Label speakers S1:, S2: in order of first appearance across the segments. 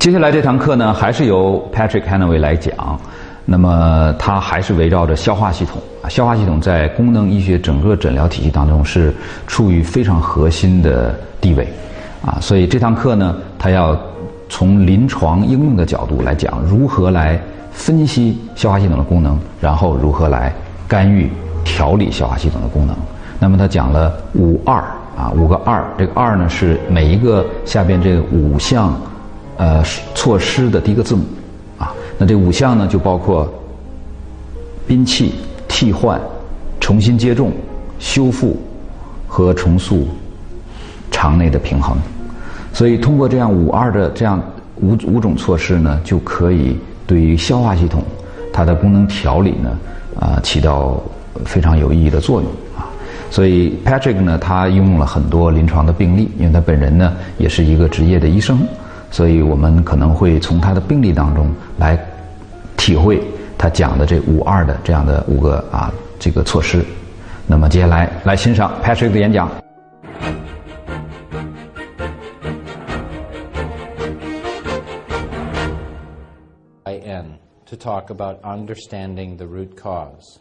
S1: 接下来这堂课呢，还是由 Patrick Hanaway 来讲。那么它还是围绕着消化系统啊，消化系统在功能医学整个诊疗体系当中是处于非常核心的地位啊。所以这堂课呢，它要从临床应用的角度来讲，如何来分析消化系统的功能，然后如何来干预调理消化系统的功能。那么他讲了5二啊，5个2，这个2呢是每一个下边这5项措施的第一个字母啊。那这5项呢就包括摒弃、替换、重新接种、修复和重塑肠内的平衡。所以通过这样5二的这样五种措施呢，就可以对于消化系统它的功能调理呢起到非常有意义的作用啊。所以 Patrick 呢，他应用了很多临床的病例，因为他本人呢也是一个职业的医生，所以我们可能会从他的病例当中来体会他讲的这5二的这样的5个这个措施。那么接下来来欣赏 Patrick 的演讲。
S2: To talk about understanding the root cause.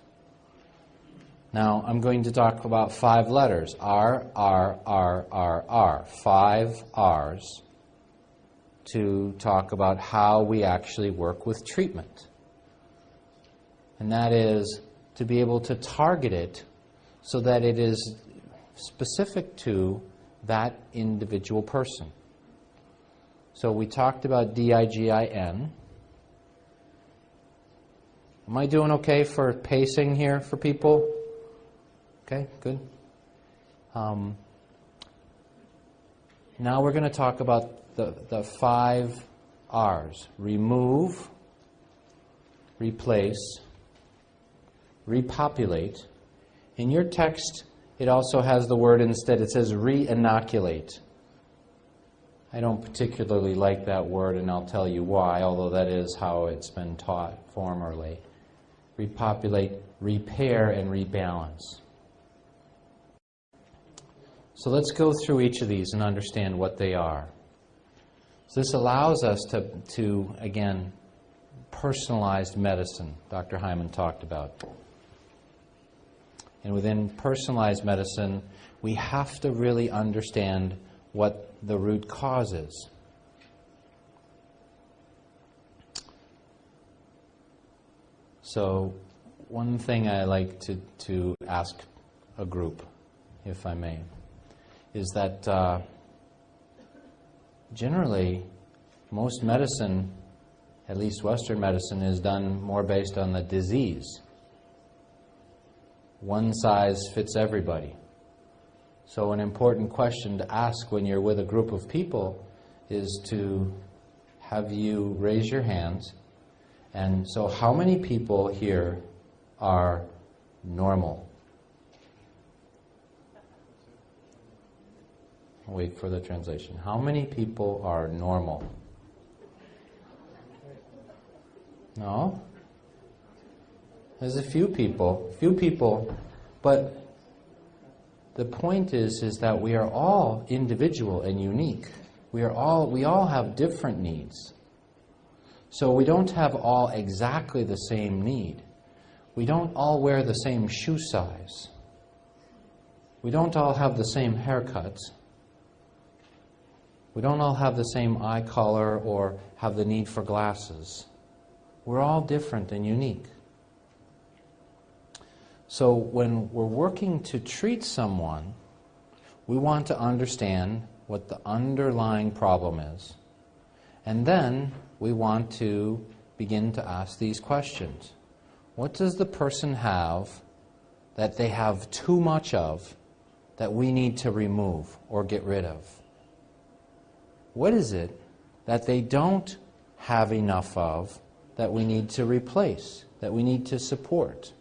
S2: Now, I'm going to talk about 5 letters. R, 5 R's to talk about how we actually work with treatment. And that is to be able to target it so that it is specific to that individual person. So we talked about DIGIN. Am I doing okay for pacing here for people? Okay, good. Now we're going to talk about the 5 R's. Remove, replace, repopulate. In your text, it also has the word instead. It says re-inoculate. I don't particularly like that word, and I'll tell you why, although that is how it's been taught formerly. Repopulate, repair, and rebalance. So let's go through each of these and understand what they are. So this allows us to again, personalized medicine, Dr. Hyman talked about. And within personalized medicine, we have to really understand what the root cause is. So one thing I like to ask a group, if I may, is that generally most medicine, at least Western medicine, is done more based on the disease. One size fits everybody. So an important question to ask when you're with a group of people is to have you raise your hands. And so how many people here are normal? I'll wait for the translation. How many people are normal? No? There's a few people, but the point is that we are all individual and unique. We all have different needs. So we don't have all exactly the same need. We don't all wear the same shoe size. We don't all have the same haircuts. We don't all have the same eye color or have the need for glasses. We're all different and unique. So when we're working to treat someone, we want to understand what the underlying problem is. And then we want to begin to ask these questions. What does the person have that they have too much of that we need to remove or get rid of? What is it that they don't have enough of that we need to replace, that we need to support?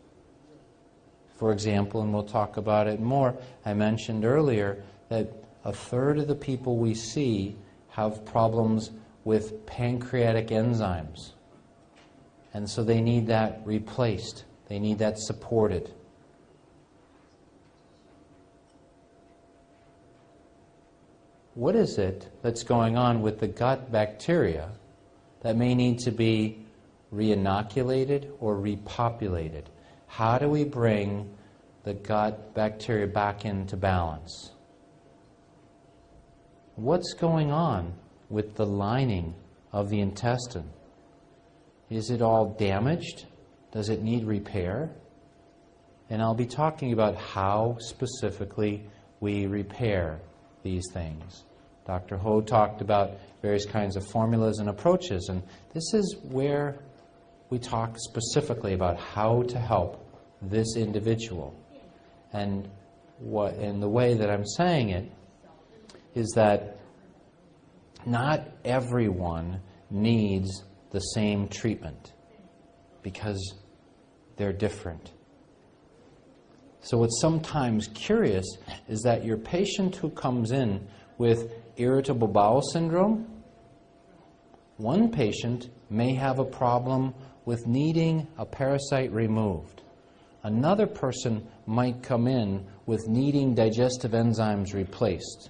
S2: For example, and we'll talk about it more, I mentioned earlier that 1/3 of the people we see have problems with pancreatic enzymes. And so they need that replaced. They need that supported. What is it that's going on with the gut bacteria that may need to be re-inoculated or repopulated? How do we bring the gut bacteria back into balance? What's going on with the lining of the intestine? Is it all damaged? Does it need repair? And I'll be talking about how specifically we repair these things. Dr. Ho talked about various kinds of formulas and approaches, and this is where we talk specifically about how to help this individual. And the way that I'm saying it is that not everyone needs the same treatment because they're different. So what's sometimes curious is that your patient who comes in with irritable bowel syndrome, one patient may have a problem with needing a parasite removed. Another person might come in with needing digestive enzymes replaced.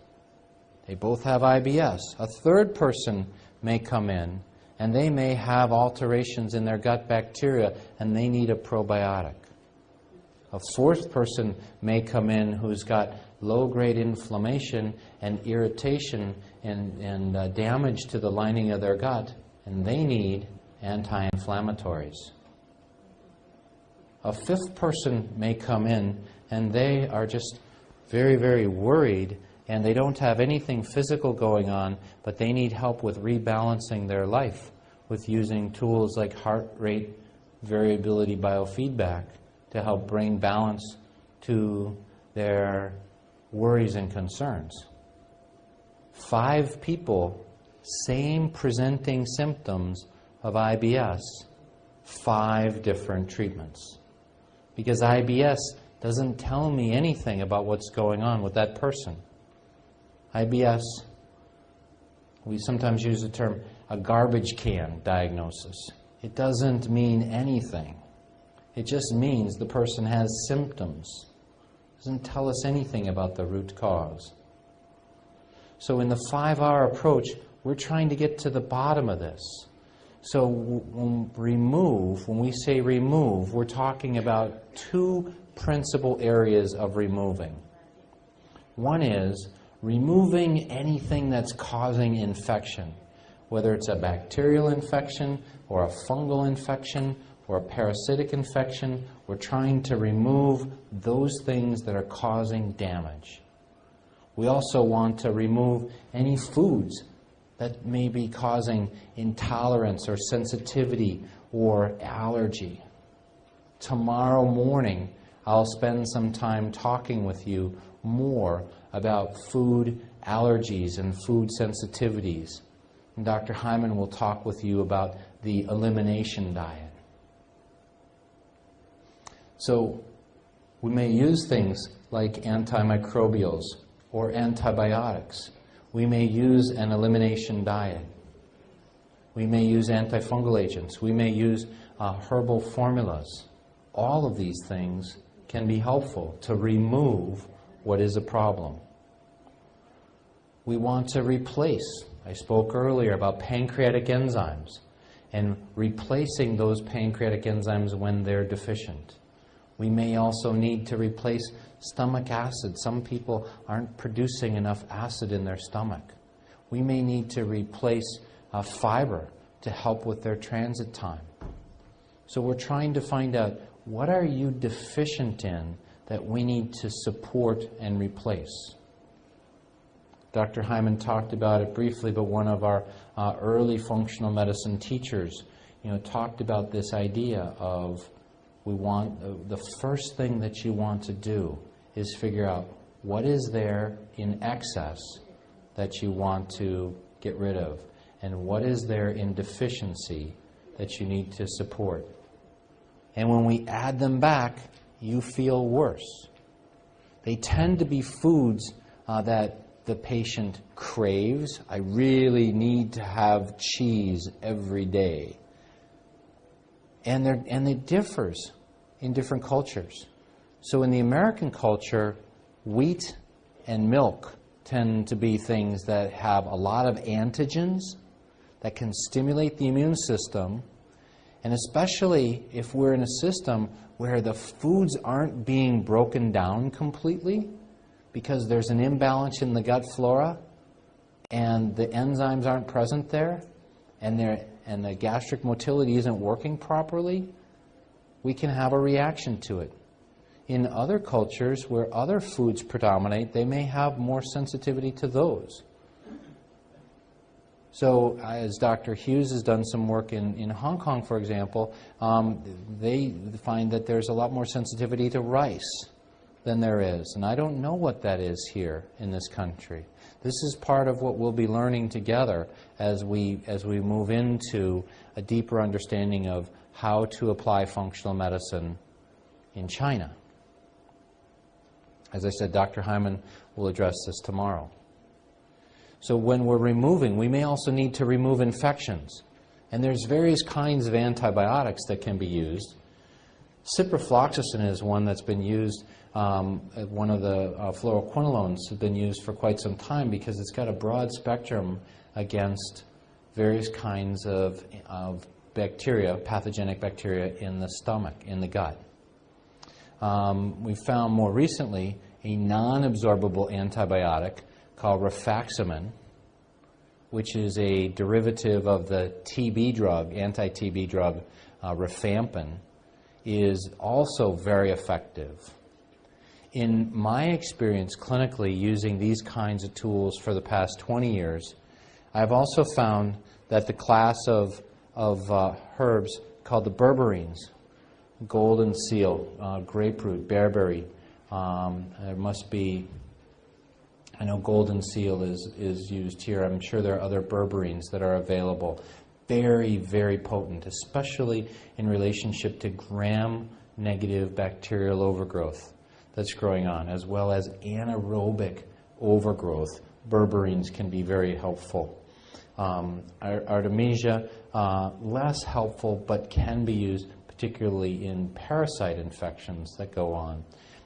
S2: They both have IBS. A third person may come in and they may have alterations in their gut bacteria and they need a probiotic. A fourth person may come in who's got low-grade inflammation and irritation and damage to the lining of their gut, and they need anti-inflammatories. A fifth person may come in and they are just very, very worried and they don't have anything physical going on, but they need help with rebalancing their life with using tools like heart rate variability biofeedback to help bring balance to their worries and concerns. 5 people, same presenting symptoms of IBS, 5 different treatments. Because IBS doesn't tell me anything about what's going on with that person. IBS, we sometimes use the term a garbage can diagnosis. It doesn't mean anything. It just means the person has symptoms. It doesn't tell us anything about the root cause. So in the 5-hour approach, we're trying to get to the bottom of this. So when we say remove, we're talking about 2 principal areas of removing. One is removing anything that's causing infection, whether it's a bacterial infection or a fungal infection or a parasitic infection. We're trying to remove those things that are causing damage. We also want to remove any foods that may be causing intolerance or sensitivity or allergy. Tomorrow morning, I'll spend some time talking with you more about food allergies and food sensitivities. And Dr. Hyman will talk with you about the elimination diet. So we may use things like antimicrobials or antibiotics. We may use an elimination diet. We may use antifungal agents. We may use herbal formulas. All of these things can be helpful to remove what is a problem. We want to replace. I spoke earlier about pancreatic enzymes and replacing those pancreatic enzymes when they're deficient. We may also need to replace stomach acid. Some people aren't producing enough acid in their stomach. We may need to replace fiber to help with their transit time. So we're trying to find out, what are you deficient in that we need to support and replace? Dr. Hyman talked about it briefly, but one of our early functional medicine teachers, talked about this idea of the first thing that you want to do is figure out what is there in excess that you want to get rid of, and what is there in deficiency that you need to support. And when we add them back, you feel worse. They tend to be foods that the patient craves. I really need to have cheese every day. And it differs in different cultures. So in the American culture, wheat and milk tend to be things that have a lot of antigens that can stimulate the immune system, and especially if we're in a system where the foods aren't being broken down completely because there's an imbalance in the gut flora and the enzymes aren't present there and the gastric motility isn't working properly, we can have a reaction to it. In other cultures where other foods predominate, they may have more sensitivity to those. So as Dr. Hughes has done some work in Hong Kong, for example, they find that there's a lot more sensitivity to rice than there is. And I don't know what that is here in this country. This is part of what we'll be learning together as we move into a deeper understanding of how to apply functional medicine in China. As I said, Dr. Hyman will address this tomorrow. So when we're removing, we may also need to remove infections. And there's various kinds of antibiotics that can be used. Ciprofloxacin is one that's been used, one of the fluoroquinolones has been used for quite some time because it's got a broad spectrum against various kinds of bacteria, pathogenic bacteria in the stomach, in the gut. We found more recently a non-absorbable antibiotic called rifaximin, which is a derivative of the TB drug, anti-TB drug, rifampin, is also very effective. In my experience clinically using these kinds of tools for the past 20 years, I've also found that the class of herbs called the berberines, golden seal, grapefruit, bearberry, there must be, I know golden seal is used here. I'm sure there are other berberines that are available. Very, very potent, especially in relationship to gram-negative bacterial overgrowth that's growing on, as well as anaerobic overgrowth. Berberines can be very helpful. Artemisia, less helpful, but can be used particularly in parasite infections that go on.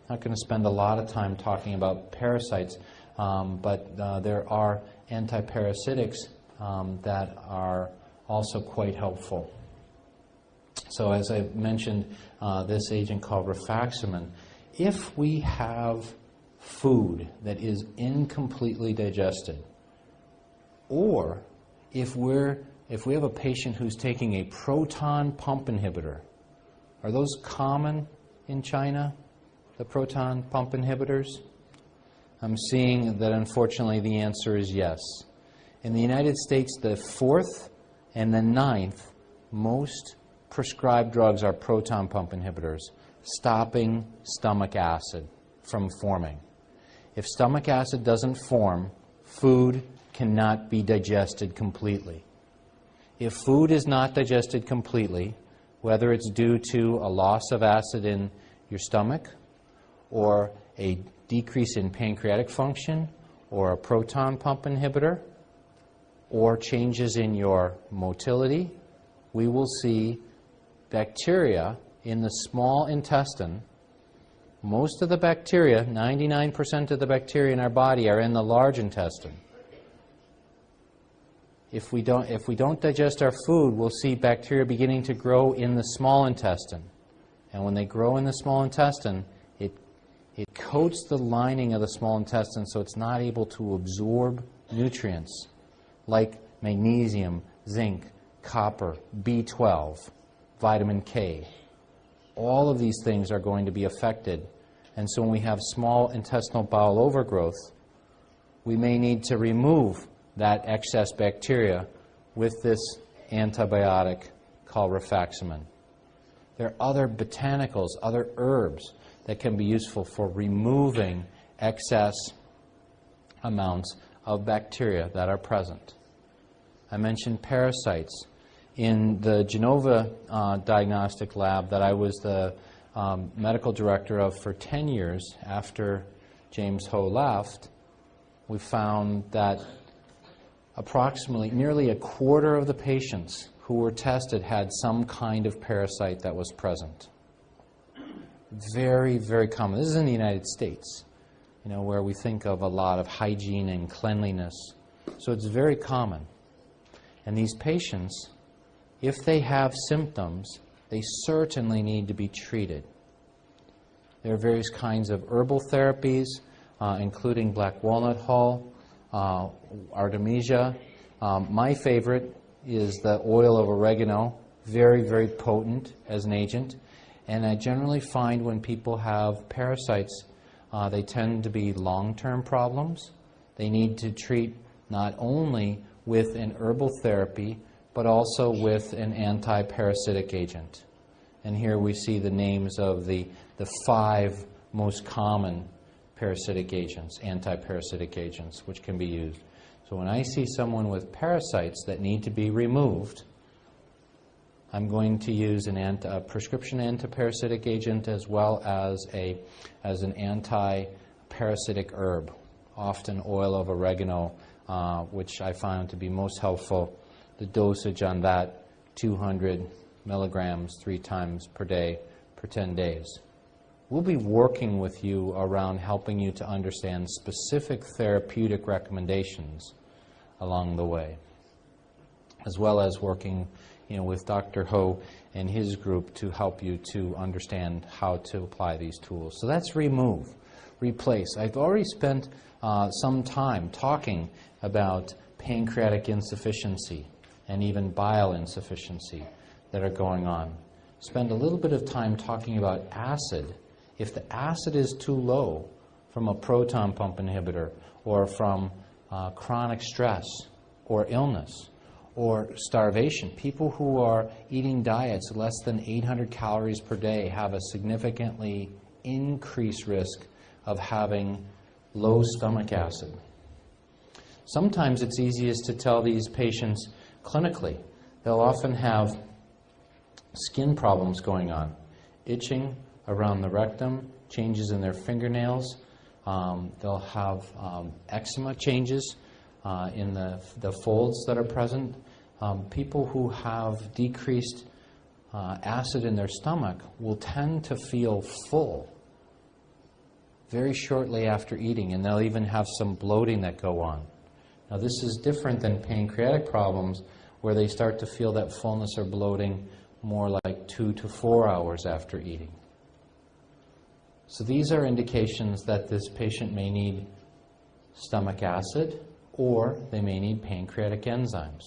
S2: I'm not going to spend a lot of time talking about parasites, but there are antiparasitics that are also quite helpful. So as I mentioned, this agent called rifaximin, if we have food that is incompletely digested, or if we have a patient who's taking a proton pump inhibitor, are those common in China, the proton pump inhibitors? I'm seeing that unfortunately the answer is yes. In the United States, the 4th and the 9th most prescribed drugs are proton pump inhibitors, stopping stomach acid from forming. If stomach acid doesn't form, food cannot be digested completely. If food is not digested completely, whether it's due to a loss of acid in your stomach or a decrease in pancreatic function or a proton pump inhibitor or changes in your motility, we will see bacteria in the small intestine. Most of the bacteria, 99% of the bacteria in our body are in the large intestine. If we don't digest our food, we'll see bacteria beginning to grow in the small intestine. And when they grow in the small intestine, it coats the lining of the small intestine so it's not able to absorb nutrients like magnesium, zinc, copper, B12, vitamin K. All of these things are going to be affected. And so when we have small intestinal bowel overgrowth, we may need to remove that excess bacteria with this antibiotic called rifaximin. There are other botanicals, other herbs that can be useful for removing excess amounts of bacteria that are present. I mentioned parasites. In the Genova diagnostic lab that I was the medical director of for 10 years after James Ho left, we found that nearly a quarter of the patients who were tested had some kind of parasite that was present. Very, very common. This is in the United States, where we think of a lot of hygiene and cleanliness. So it's very common. And these patients, if they have symptoms, they certainly need to be treated. There are various kinds of herbal therapies, including black walnut hull, artemisia. My favorite is the oil of oregano, very, very potent as an agent. And I generally find when people have parasites, they tend to be long-term problems. They need to treat not only with an herbal therapy, but also with an anti-parasitic agent. And here we see the names of the 5 most common parasitic agents, anti-parasitic agents, which can be used. So when I see someone with parasites that need to be removed, I'm going to use a prescription anti-parasitic agent as well as an anti-parasitic herb, often oil of oregano, which I found to be most helpful. The dosage on that, 200 milligrams 3 times per day for 10 days. We'll be working with you around helping you to understand specific therapeutic recommendations along the way, as well as working with Dr. Ho and his group to help you to understand how to apply these tools. So that's remove, replace. I've already spent some time talking about pancreatic insufficiency and even bile insufficiency that are going on. Spend a little bit of time talking about acid. If the acid is too low from a proton pump inhibitor or from chronic stress or illness or starvation, people who are eating diets less than 800 calories per day have a significantly increased risk of having low stomach acid. Sometimes it's easiest to tell these patients clinically. They'll often have skin problems going on, itching around the rectum, changes in their fingernails. They'll have eczema changes in the folds that are present. People who have decreased acid in their stomach will tend to feel full very shortly after eating, and they'll even have some bloating that go on. Now this is different than pancreatic problems where they start to feel that fullness or bloating more like 2 to 4 hours after eating. So these are indications that this patient may need stomach acid or they may need pancreatic enzymes.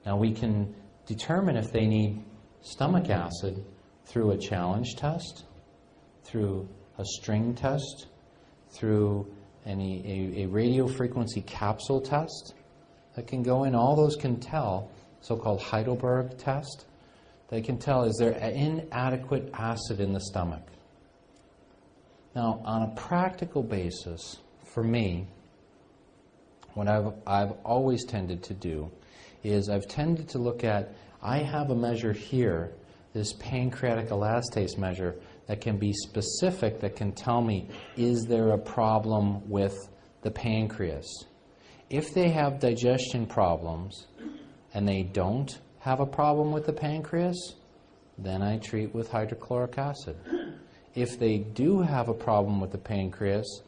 S2: Now we can determine if they need stomach acid through a challenge test, through a string test, through a radiofrequency capsule test that can go in. All those can tell, so-called Heidelberg test, they can tell is there inadequate acid in the stomach. Now, on a practical basis, for me, what I've always tended to do is I've tended to look at, I have a measure here, this pancreatic elastase measure, that can be specific, that can tell me, is there a problem with the pancreas? If they have digestion problems and they don't have a problem with the pancreas, then I treat with hydrochloric acid. If they do have a problem with the pancreas,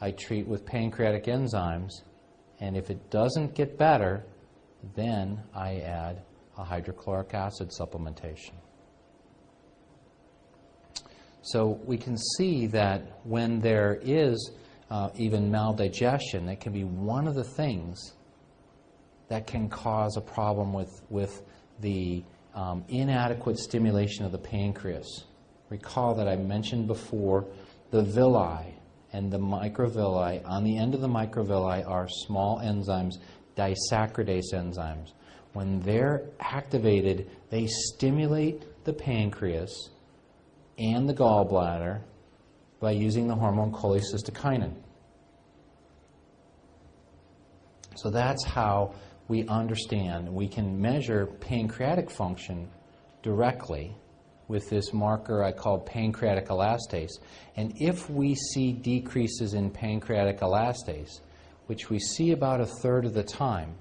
S2: I treat with pancreatic enzymes, and if it doesn't get better, then I add a hydrochloric acid supplementation. So we can see that when there is even maldigestion, that can be one of the things that can cause a problem with the inadequate stimulation of the pancreas. Recall that I mentioned before the villi and the microvilli. On the end of the microvilli are small enzymes, disaccharidase enzymes. When they're activated, they stimulate the pancreas and the gallbladder by using the hormone cholecystokinin. So that's how we understand. We can measure pancreatic function directly with this marker I call pancreatic elastase. And if we see decreases in pancreatic elastase, which we see about 1/3 of the time,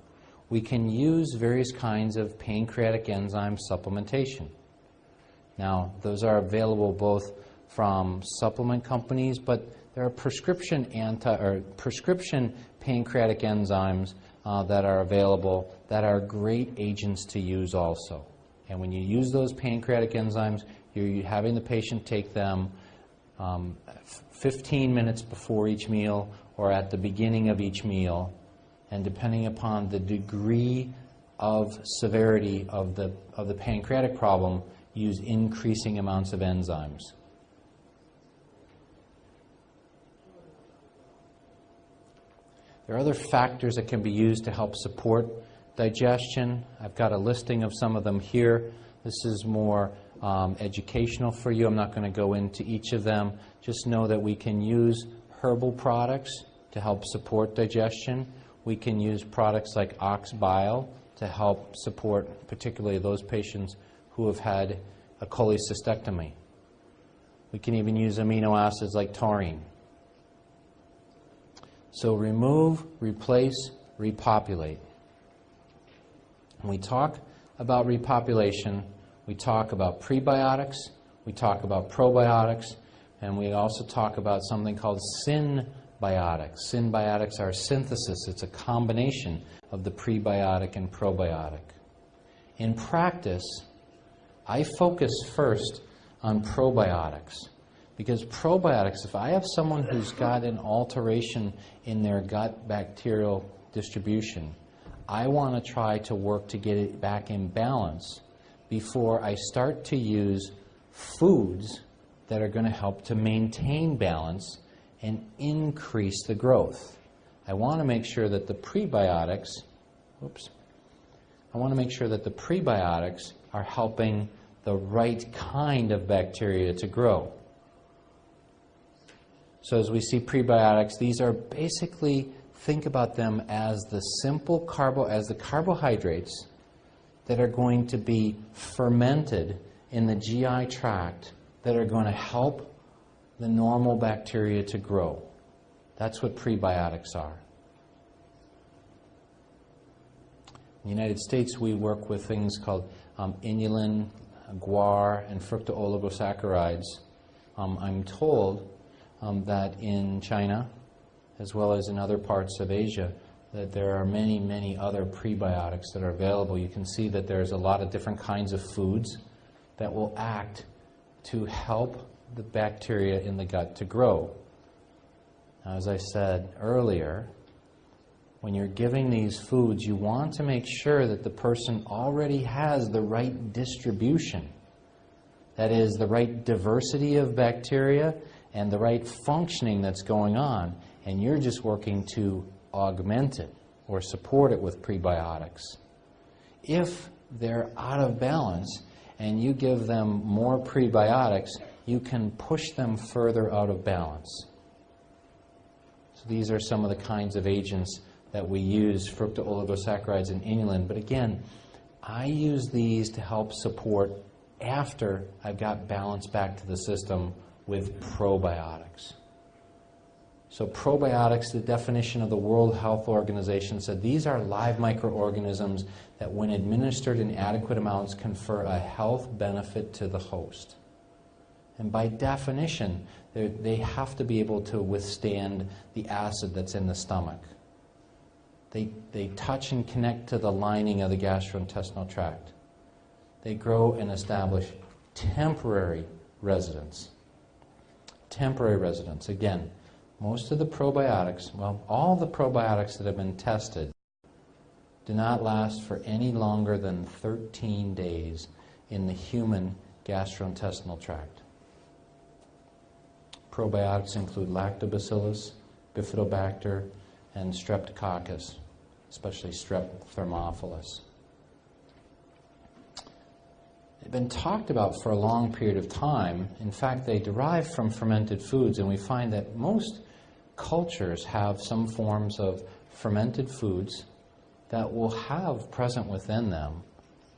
S2: we can use various kinds of pancreatic enzyme supplementation. Now, those are available both from supplement companies, but There are prescription pancreatic enzymes that are available that are great agents to use also. And when you use those pancreatic enzymes, you're having the patient take them 15 minutes before each meal or at the beginning of each meal, and depending upon the degree of severity of the pancreatic problem, use increasing amounts of enzymes. There are other factors that can be used to help support digestion. I've got a listing of some of them here. This is more educational for you. I'm not going to go into each of them. Just know that we can use herbal products to help support digestion. We can use products like ox bile to help support particularly those patients who have had a cholecystectomy. We can even use amino acids like taurine. So remove, replace, repopulate. When we talk about repopulation, we talk about prebiotics, we talk about probiotics, and we also talk about something called synbiotics. Synbiotics are synthesis. It's a combination of the prebiotic and probiotic. In practice, I focus first on probiotics. Because probiotics, if I have someone who's got an alteration in their gut bacterial distribution, I want to try to work to get it back in balance before I start to use foods that are going to help to maintain balance and increase the growth. I want to make sure that the prebiotics, are helping the right kind of bacteria to grow. So as we see prebiotics, these are basically, think about them as the simple carbohydrates that are going to be fermented in the GI tract that are going to help the normal bacteria to grow. That's what prebiotics are. In the United States, we work with things called inulin, guar, and fructooligosaccharides. I'm told that in China, as well as in other parts of Asia, that there are many, many other prebiotics that are available. You can see that there's a lot of different kinds of foods that will act to help the bacteria in the gut to grow. Now, as I said earlier, when you're giving these foods, you want to make sure that the person already has the right distribution. That is, the right diversity of bacteria and the right functioning that's going on, and you're just working to augment it or support it with prebiotics. If they're out of balance and you give them more prebiotics, you can push them further out of balance. So these are some of the kinds of agents that we use, fructooligosaccharides and inulin. But again, I use these to help support after I've got balance back to the system with probiotics. So probiotics, the definition of the World Health Organization said these are live microorganisms that when administered in adequate amounts confer a health benefit to the host. And by definition, they have to be able to withstand the acid that's in the stomach. They touch and connect to the lining of the gastrointestinal tract. They grow and establish temporary residence. Temporary residence. Again, most of the probiotics, well, all the probiotics that have been tested do not last for any longer than 13 days in the human gastrointestinal tract. Probiotics include lactobacillus, bifidobacter, and streptococcus, especially strep thermophilus. They've been talked about for a long period of time. In fact, they derive from fermented foods, and we find that most cultures have some forms of fermented foods that will have present within them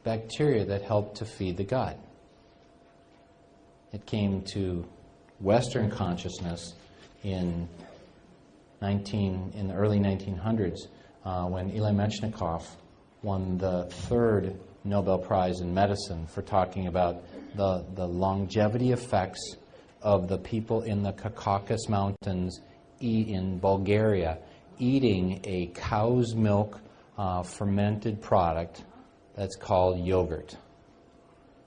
S2: bacteria that help to feed the gut. It came to Western consciousness in the early 1900s when Ilya Mechnikov won the third Nobel Prize in Medicine for talking about the longevity effects of the people in the Caucasus Mountains in Bulgaria eating a cow's milk fermented product that's called yogurt.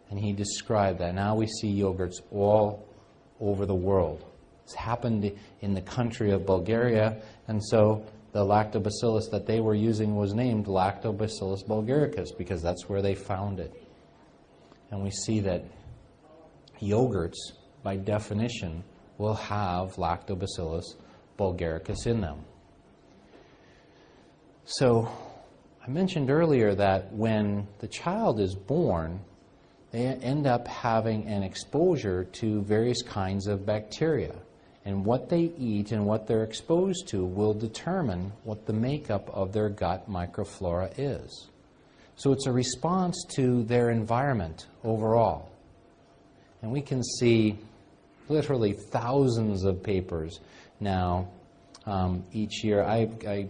S2: And he described that. Now we see yogurts all over the world. It's happened in the country of Bulgaria, and so the lactobacillus that they were using was named Lactobacillus bulgaricus because that's where they found it. And we see that yogurts, by definition, will have Lactobacillus bulgaricus in them. So I mentioned earlier that when the child is born, they end up having an exposure to various kinds of bacteria. And what they eat and what they're exposed to will determine what the makeup of their gut microflora is. So it's a response to their environment overall. And we can see literally thousands of papers now each year. I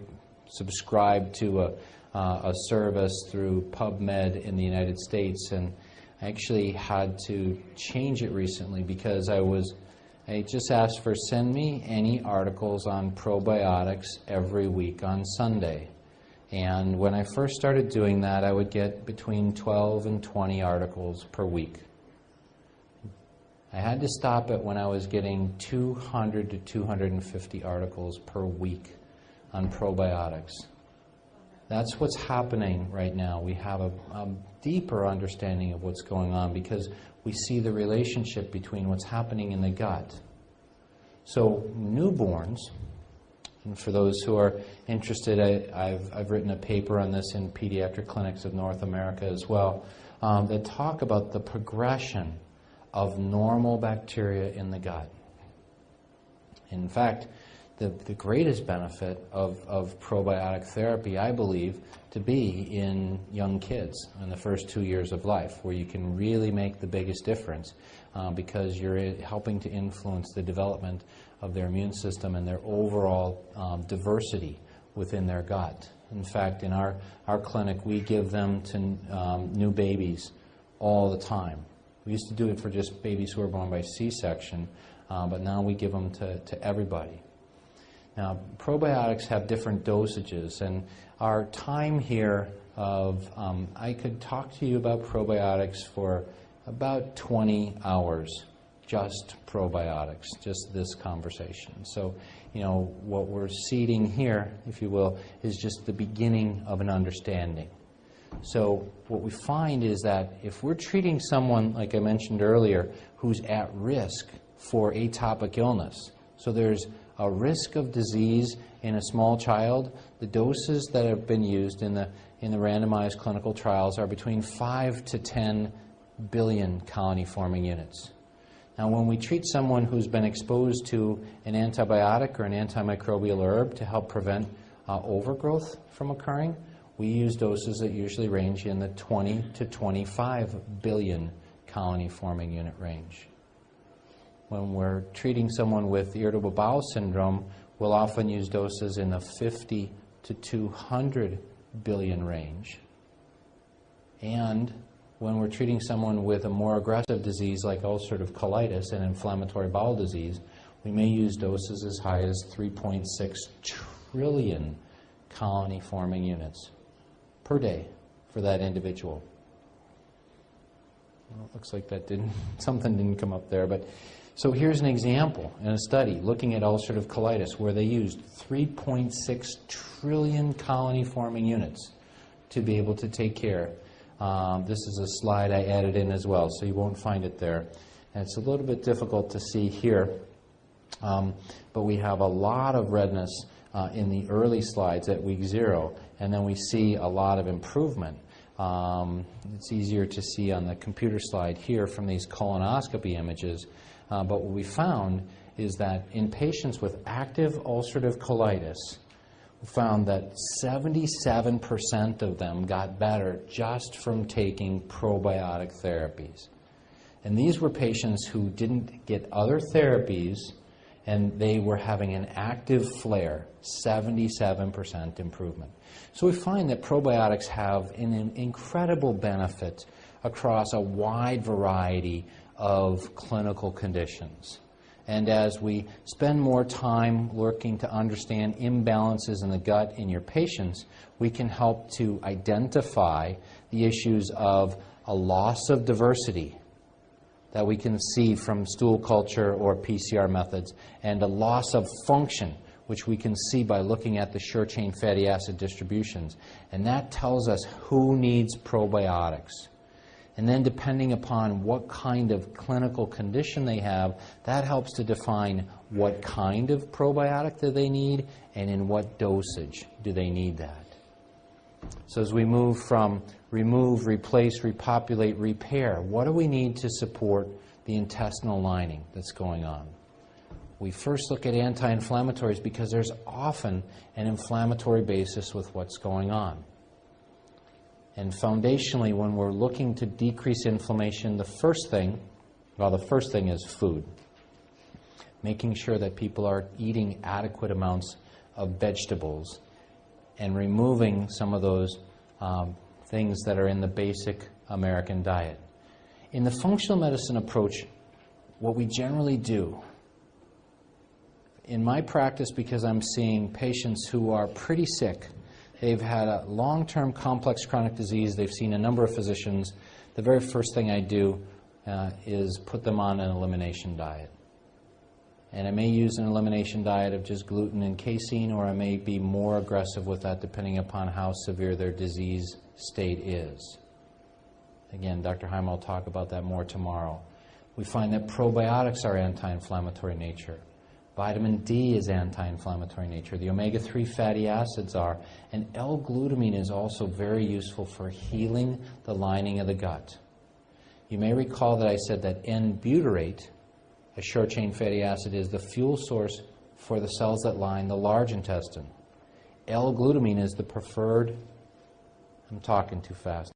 S2: subscribe to a service through PubMed in the United States, and I actually had to change it recently because I just asked for send me any articles on probiotics every week on Sunday. And when I first started doing that, I would get between 12 and 20 articles per week. I had to stop it when I was getting 200 to 250 articles per week on probiotics. That's what's happening right now. We have a deeper understanding of what's going on because we see the relationship between what's happening in the gut. So newborns, and for those who are interested, I've written a paper on this in Pediatric Clinics of North America as well, that talk about the progression of normal bacteria in the gut. In fact, the greatest benefit of probiotic therapy, I believe, to be in young kids in the first 2 years of life, where you can really make the biggest difference because you're helping to influence the development of their immune system and their overall diversity within their gut. In fact, in our clinic, we give them to new babies all the time. We used to do it for just babies who were born by C-section, but now we give them to everybody. Now, probiotics have different dosages, and our time here I could talk to you about probiotics for about 20 hours, just probiotics, just this conversation. So, what we're seeding here, if you will, is just the beginning of an understanding. So what we find is that if we're treating someone, like I mentioned earlier, who's at risk for atopic illness, so there's a risk of disease in a small child, the doses that have been used in the randomized clinical trials are between 5 to 10 billion colony-forming units. Now, when we treat someone who's been exposed to an antibiotic or an antimicrobial herb to help prevent overgrowth from occurring, we use doses that usually range in the 20 to 25 billion colony-forming unit range. When we're treating someone with irritable bowel syndrome, we'll often use doses in the 50 to 200 billion range. And when we're treating someone with a more aggressive disease like ulcerative colitis and inflammatory bowel disease, we may use doses as high as 3.6 trillion colony-forming units per day for that individual. Well, it looks like something didn't come up there, but so here's an example in a study looking at ulcerative colitis where they used 3.6 trillion colony-forming units to be able to take care. This is a slide I added in as well, so you won't find it there. And it's a little bit difficult to see here, but we have a lot of redness in the early slides at week 0, and then we see a lot of improvement. It's easier to see on the computer slide here from these colonoscopy images, but what we found is that in patients with active ulcerative colitis, we found that 77% of them got better just from taking probiotic therapies. And these were patients who didn't get other therapies, and they were having an active flare, 77% improvement. So we find that probiotics have an incredible benefit across a wide variety of clinical conditions. And as we spend more time working to understand imbalances in the gut in your patients, we can help to identify the issues of a loss of diversity that we can see from stool culture or PCR methods, and a loss of function, which we can see by looking at the short-chain fatty acid distributions. And that tells us who needs probiotics. And then depending upon what kind of clinical condition they have, that helps to define what kind of probiotic do they need and in what dosage do they need that. So as we move from remove, replace, repopulate, repair, what do we need to support the intestinal lining that's going on? We first look at anti-inflammatories because there's often an inflammatory basis with what's going on. And foundationally, when we're looking to decrease inflammation, the first thing is food. Making sure that people are eating adequate amounts of vegetables and removing some of those things that are in the basic American diet. In the functional medicine approach, what we generally do, in my practice, because I'm seeing patients who are pretty sick, they've had a long-term complex chronic disease, they've seen a number of physicians, the very first thing I do is put them on an elimination diet. And I may use an elimination diet of just gluten and casein, or I may be more aggressive with that depending upon how severe their disease state is. Again, Dr. Heim will talk about that more tomorrow. We find that probiotics are anti-inflammatory nature. Vitamin D is anti-inflammatory nature. The omega-3 fatty acids are. And L-glutamine is also very useful for healing the lining of the gut. You may recall that I said that N-butyrate, a short-chain fatty acid, is the fuel source for the cells that line the large intestine. L-glutamine is the preferred, I'm talking too fast.